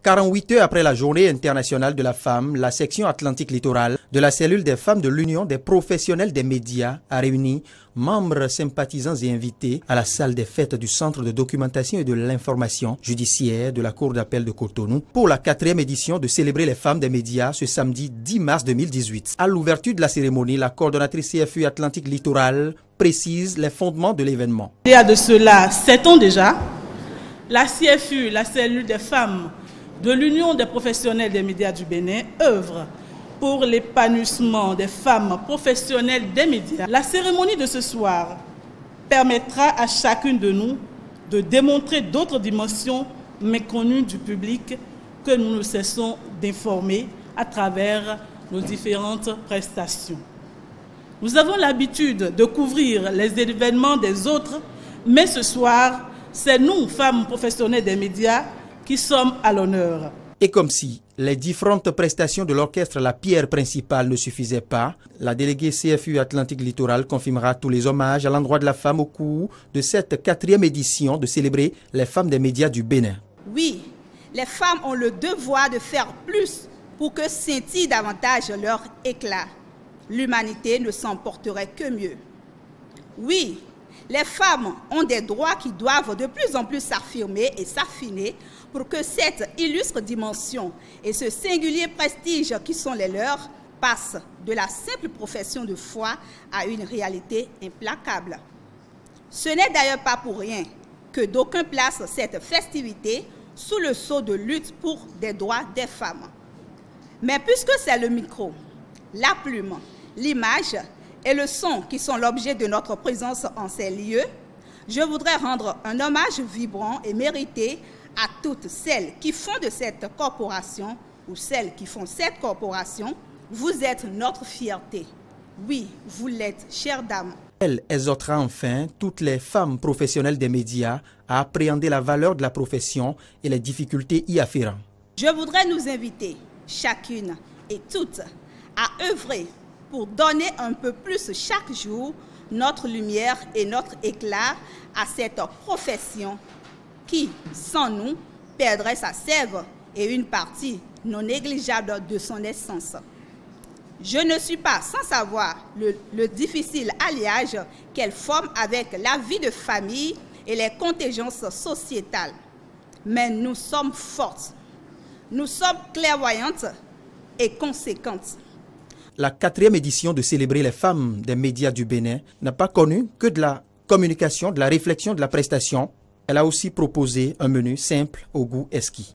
48 heures après la journée internationale de la femme, la section Atlantique Littoral de la cellule des femmes de l'Union des professionnels des médias a réuni membres, sympathisants et invités à la salle des fêtes du Centre de documentation et de l'information judiciaire de la Cour d'appel de Cotonou pour la 4e édition de Célébrer les femmes des médias ce samedi 10 mars 2018. À l'ouverture de la cérémonie, la coordonnatrice CFU Atlantique Littoral précise les fondements de l'événement. Il y a de cela 7 ans déjà, la CFU, la cellule des femmes de l'Union des professionnels des médias du Bénin, œuvre pour l'épanouissement des femmes professionnelles des médias. La cérémonie de ce soir permettra à chacune de nous de démontrer d'autres dimensions méconnues du public que nous ne cessons d'informer à travers nos différentes prestations. Nous avons l'habitude de couvrir les événements des autres, mais ce soir, c'est nous, femmes professionnelles des médias, qui sommes à l'honneur. Et comme si les différentes prestations de l'orchestre La Pierre Principale ne suffisaient pas, la déléguée CFU Atlantique Littoral confirmera tous les hommages à l'endroit de la femme au cours de cette 4e édition de Célébrer les femmes des médias du Bénin. Oui, les femmes ont le devoir de faire plus pour que scintille davantage leur éclat. L'humanité ne s'en porterait que mieux. Oui, les femmes ont des droits qui doivent de plus en plus s'affirmer et s'affiner pour que cette illustre dimension et ce singulier prestige qui sont les leurs passent de la simple profession de foi à une réalité implacable. Ce n'est d'ailleurs pas pour rien que d'aucuns placent cette festivité sous le sceau de lutte pour des droits des femmes. Mais puisque c'est le micro, la plume, l'image et le son qui sont l'objet de notre présence en ces lieux, je voudrais rendre un hommage vibrant et mérité à toutes celles qui font de cette corporation ou celles qui font cette corporation. Vous êtes notre fierté. Oui, vous l'êtes, chères dames. Elle exhortera enfin toutes les femmes professionnelles des médias à appréhender la valeur de la profession et les difficultés y afférentes. Je voudrais nous inviter, chacune et toutes, à œuvrer pour donner un peu plus chaque jour notre lumière et notre éclat à cette profession qui, sans nous, perdrait sa sève et une partie non négligeable de son essence. Je ne suis pas sans savoir le difficile alliage qu'elle forme avec la vie de famille et les contingences sociétales. Mais nous sommes fortes, nous sommes clairvoyantes et conséquentes. La 4e édition de Célébrer les femmes des médias du Bénin n'a pas connu que de la communication, de la réflexion, de la prestation. Elle a aussi proposé un menu simple au goût exquis.